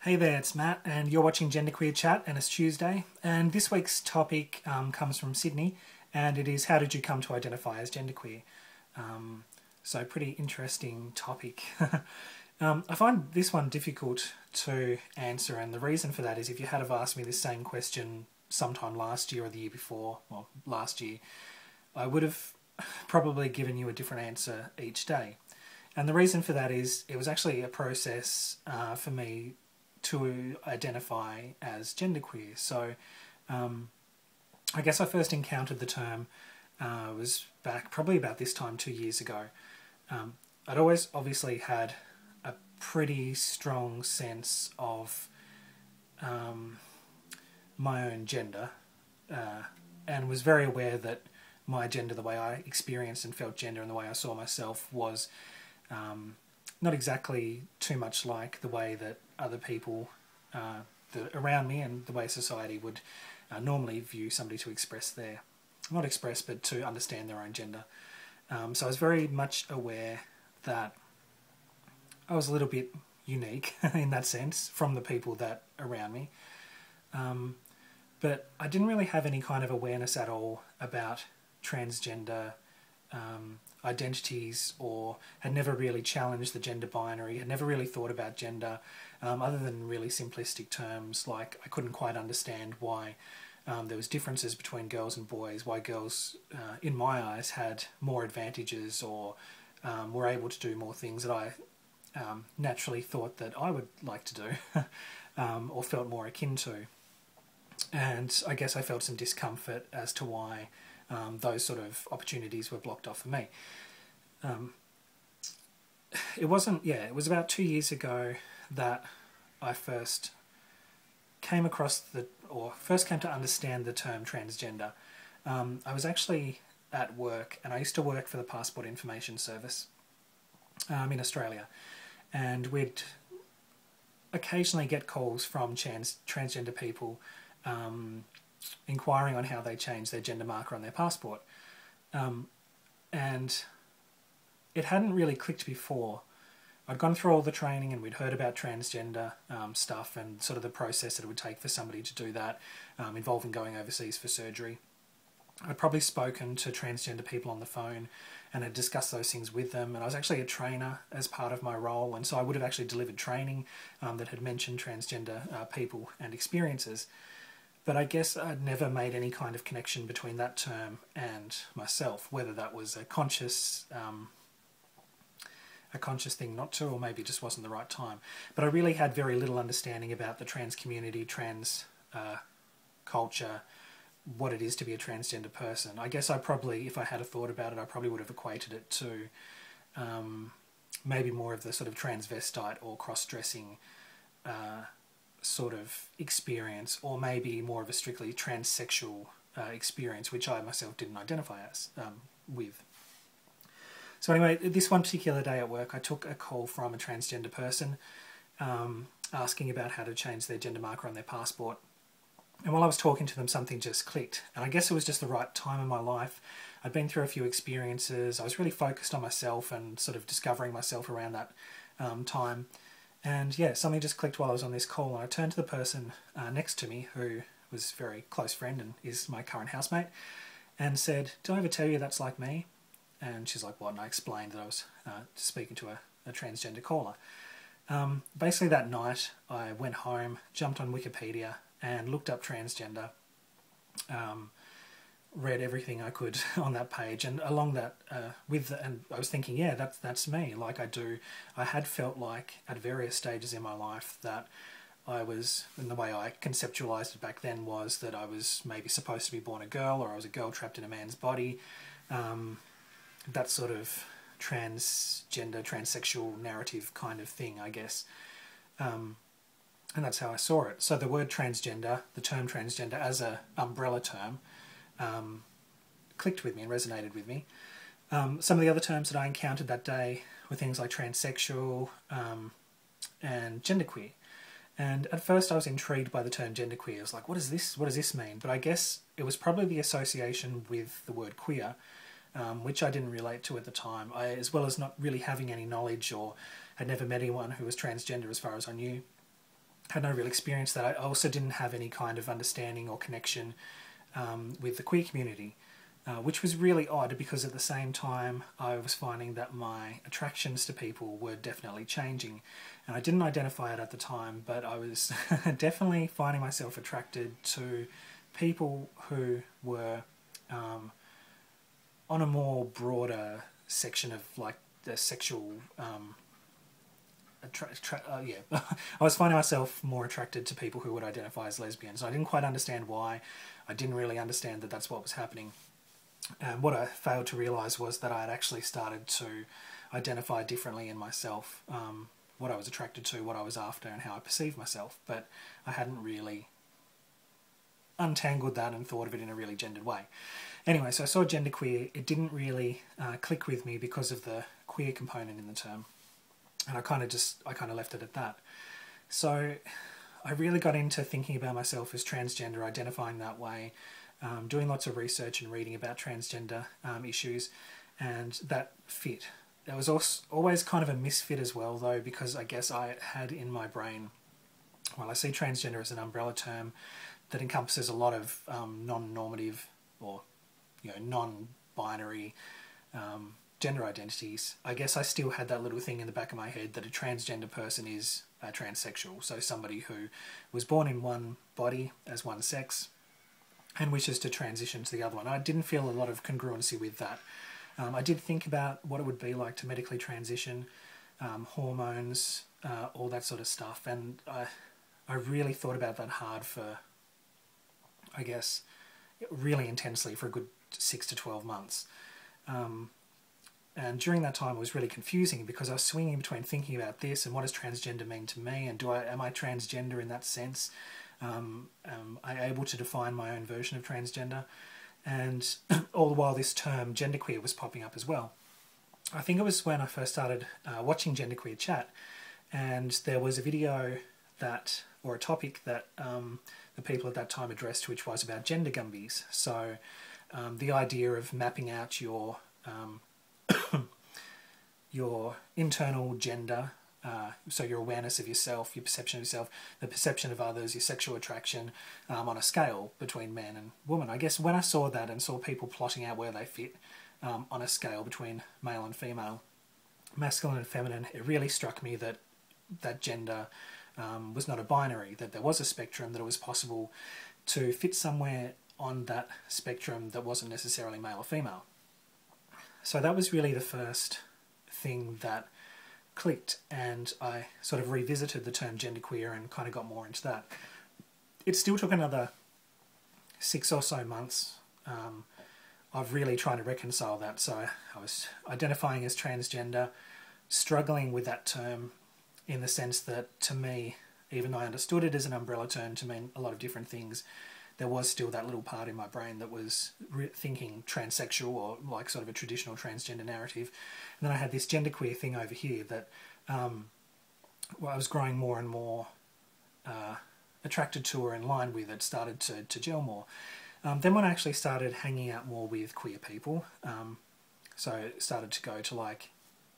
Hey there, it's Matt, and you're watching GenderqueerChat, and it's Tuesday. And this week's topic comes from Sydney, and it is how did you come to identify as genderqueer? So pretty interesting topic. I find this one difficult to answer, and the reason for that is if you had have asked me this same question sometime last year or the year before, well, last year, I would have probably given you a different answer each day. And the reason for that is it was actually a process for me to identify as genderqueer. So I guess I first encountered the term was back probably about this time 2 years ago. I'd always obviously had a pretty strong sense of my own gender and was very aware that my gender, the way I experienced and felt gender and the way I saw myself was not exactly too much like the way that other people around me and the way society would normally view somebody to express their, not express, but to understand their own gender. So I was very much aware that I was a little bit unique in that sense from the people that around me. But I didn't really have any kind of awareness at all about transgender identities, or had never really challenged the gender binary, had never really thought about gender other than really simplistic terms like I couldn't quite understand why there was differences between girls and boys, why girls in my eyes had more advantages or were able to do more things that I naturally thought that I would like to do or felt more akin to. And I guess I felt some discomfort as to why those sort of opportunities were blocked off for me. It was about 2 years ago that I first came across first came to understand the term transgender. I was actually at work, and I used to work for the Passport Information Service in Australia, and we'd occasionally get calls from transgender people inquiring on how they change their gender marker on their passport. And it hadn't really clicked before. I'd gone through all the training and we'd heard about transgender stuff and sort of the process that it would take for somebody to do that, involving going overseas for surgery. I'd probably spoken to transgender people on the phone and had discussed those things with them, and I was actually a trainer as part of my role, and so I would have actually delivered training that had mentioned transgender people and experiences. But I guess I'd never made any kind of connection between that term and myself, whether that was a conscious thing not to, or maybe it just wasn't the right time. But I really had very little understanding about the trans community, trans culture, what it is to be a transgender person. I guess I probably, if I had a thought about it, I probably would have equated it to maybe more of the sort of transvestite or cross-dressing sort of experience, or maybe more of a strictly transsexual experience, which I myself didn't identify as with. So anyway, this one particular day at work, I took a call from a transgender person asking about how to change their gender marker on their passport. And while I was talking to them, something just clicked. And I guess it was just the right time in my life. I'd been through a few experiences. I was really focused on myself and sort of discovering myself around that time. And yeah, something just clicked while I was on this call, and I turned to the person next to me, who was a very close friend and is my current housemate, and said, "Did I ever tell you that's like me?" And she's like, "What?" And I explained that I was speaking to a transgender caller. Basically that night I went home, jumped on Wikipedia and looked up transgender, read everything I could on that page, and along that and I was thinking, yeah, that's me. Like I had felt like at various stages in my life that I was, and the way I conceptualized it back then was that I was maybe supposed to be born a girl, or I was a girl trapped in a man's body. That sort of transgender, transsexual narrative kind of thing, I guess. And that's how I saw it. So the word transgender, the term transgender as an umbrella term, clicked with me and resonated with me. Some of the other terms that I encountered that day were things like transsexual and genderqueer. And at first I was intrigued by the term genderqueer. I was like, what is this? What does this mean? But I guess it was probably the association with the word queer, which I didn't relate to at the time, as well as not really having any knowledge or had never met anyone who was transgender as far as I knew. had no real experience that. I also didn't have any kind of understanding or connection with the queer community, which was really odd because at the same time I was finding that my attractions to people were definitely changing. And I didn't identify it at the time, but I was definitely finding myself attracted to people who were on a more broader section of like the sexual I was finding myself more attracted to people who would identify as lesbians. I didn't quite understand why. I didn't really understand that that's what was happening. And what I failed to realise was that I had actually started to identify differently in myself, what I was attracted to, what I was after, and how I perceived myself. But I hadn't really untangled that and thought of it in a really gendered way. Anyway, so I saw genderqueer. It didn't really click with me because of the queer component in the term. And I kind of left it at that. So I really got into thinking about myself as transgender, identifying that way, doing lots of research and reading about transgender issues, and that fit. There was also always kind of a misfit as well, though, because I guess I had in my brain, well, I see transgender as an umbrella term that encompasses a lot of non-normative or non-binary gender identities. I guess I still had that little thing in the back of my head that a transgender person is a transsexual, so somebody who was born in one body as one sex and wishes to transition to the other one. I didn't feel a lot of congruency with that. I did think about what it would be like to medically transition, hormones, all that sort of stuff, and I really thought about that hard for, I guess, really intensely for a good 6 to 12 months. And during that time it was really confusing because I was swinging between thinking about this and what does transgender mean to me, and am I transgender in that sense? Am I able to define my own version of transgender? And all the while this term genderqueer was popping up as well. I think it was when I first started watching GenderqueerChat, and there was a video that, or a topic that the people at that time addressed, which was about gender gumbies. So the idea of mapping out your your internal gender, so your awareness of yourself, your perception of yourself, the perception of others, your sexual attraction, on a scale between man and woman. I guess when I saw that and saw people plotting out where they fit on a scale between male and female, masculine and feminine, it really struck me that gender was not a binary, that there was a spectrum, that it was possible to fit somewhere on that spectrum that wasn't necessarily male or female. So that was really the first thing that clicked, and I sort of revisited the term genderqueer and kind of got more into that. It still took another 6 or so months of really trying to reconcile that. So I was identifying as transgender, struggling with that term in the sense that, to me, even though I understood it as an umbrella term to mean a lot of different things, there was still that little part in my brain that was thinking transsexual or like sort of a traditional transgender narrative. And then I had this genderqueer thing over here that I was growing more and more attracted to or in line with. It started to gel more. Then when I actually started hanging out more with queer people, so I started to go to like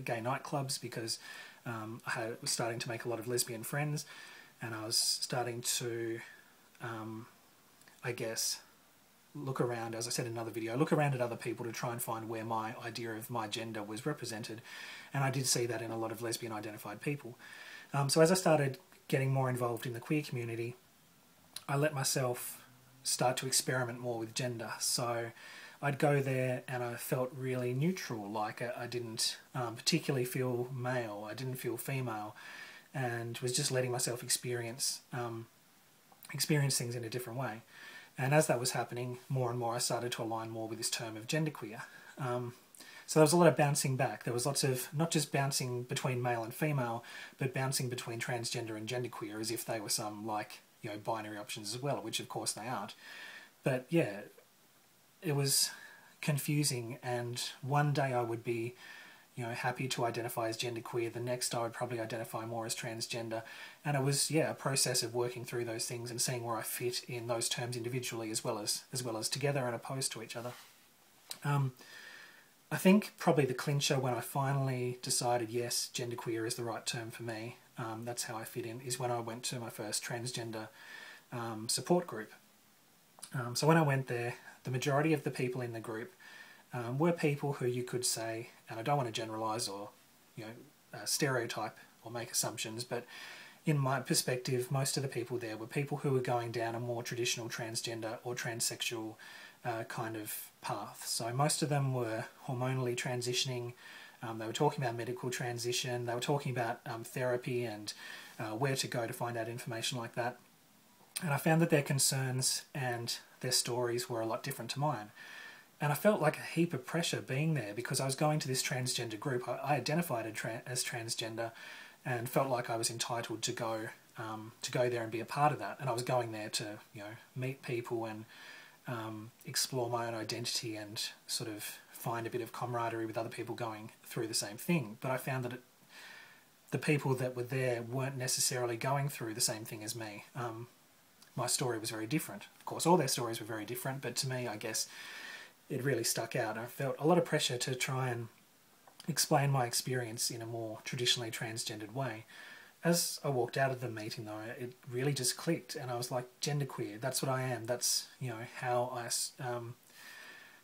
gay nightclubs because I was starting to make a lot of lesbian friends, and I was starting to I guess, look around, as I said in another video, look around at other people to try and find where my idea of my gender was represented. And I did see that in a lot of lesbian identified people. So as I started getting more involved in the queer community, I let myself start to experiment more with gender. So I'd go there and I felt really neutral, like I didn't particularly feel male, I didn't feel female, and was just letting myself experience things in a different way. And as that was happening, more and more I started to align more with this term of genderqueer. So there was a lot of bouncing back. There was lots of, not just bouncing between male and female, but bouncing between transgender and genderqueer as if they were some, like, binary options as well, which of course they aren't. But yeah, it was confusing, and one day I would be happy to identify as genderqueer. The next I would probably identify more as transgender. And it was, a process of working through those things and seeing where I fit in those terms individually as well as together and opposed to each other. I think probably the clincher when I finally decided, yes, genderqueer is the right term for me, that's how I fit in, is when I went to my first transgender support group. So when I went there, the majority of the people in the group were people who you could say, and I don't want to generalise or stereotype or make assumptions, but in my perspective, most of the people there were people who were going down a more traditional transgender or transsexual kind of path. So most of them were hormonally transitioning. They were talking about medical transition. They were talking about therapy and where to go to find out information like that. And I found that their concerns and their stories were a lot different to mine. And I felt like a heap of pressure being there because I was going to this transgender group. I identified as transgender and felt like I was entitled to go there and be a part of that. And I was going there to meet people and explore my own identity and sort of find a bit of camaraderie with other people going through the same thing. But I found that the people that were there weren't necessarily going through the same thing as me. My story was very different. Of course, all their stories were very different, but to me, I guess, it really stuck out. I felt a lot of pressure to try and explain my experience in a more traditionally transgendered way. As I walked out of the meeting, though, it really just clicked, and I was like, genderqueer, that's what I am. That's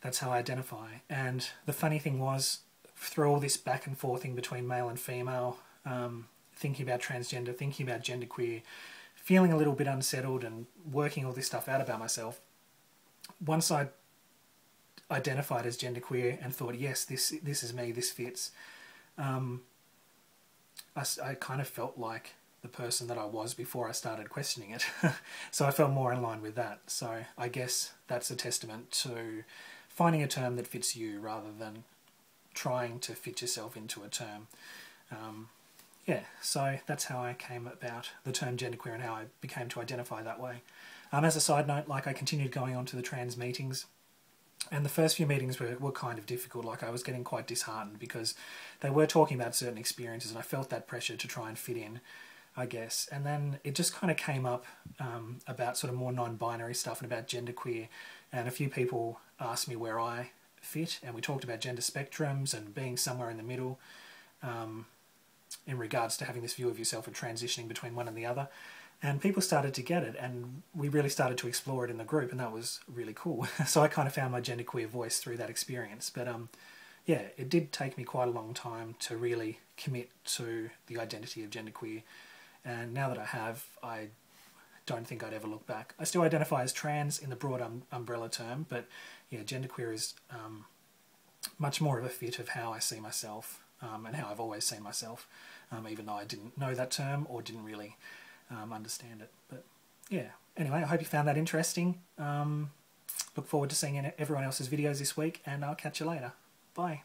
that's how I identify. And the funny thing was, through all this back and forthing between male and female, thinking about transgender, thinking about genderqueer, feeling a little bit unsettled and working all this stuff out about myself, once I identified as genderqueer and thought, yes, this is me, this fits, I kind of felt like the person that I was before I started questioning it. So I felt more in line with that. So I guess that's a testament to finding a term that fits you rather than trying to fit yourself into a term. Yeah, so that's how I came about the term genderqueer and how I became to identify that way. As a side note, I continued going on to the trans meetings, and the first few meetings were kind of difficult. I was getting quite disheartened because they were talking about certain experiences and I felt that pressure to try and fit in, I guess. And then it just kind of came up about sort of more non-binary stuff and about genderqueer, and a few people asked me where I fit, and we talked about gender spectrums and being somewhere in the middle in regards to having this view of yourself and transitioning between one and the other. And people started to get it, and we really started to explore it in the group, and that was really cool. So I kind of found my genderqueer voice through that experience. But yeah, it did take me quite a long time to really commit to the identity of genderqueer. And now that I have, I don't think I'd ever look back. I still identify as trans in the broad umbrella term, but yeah, genderqueer is much more of a fit of how I see myself and how I've always seen myself, even though I didn't know that term or didn't really understand it. But yeah, anyway, I hope you found that interesting. Look forward to seeing everyone else's videos this week, and I'll catch you later. Bye.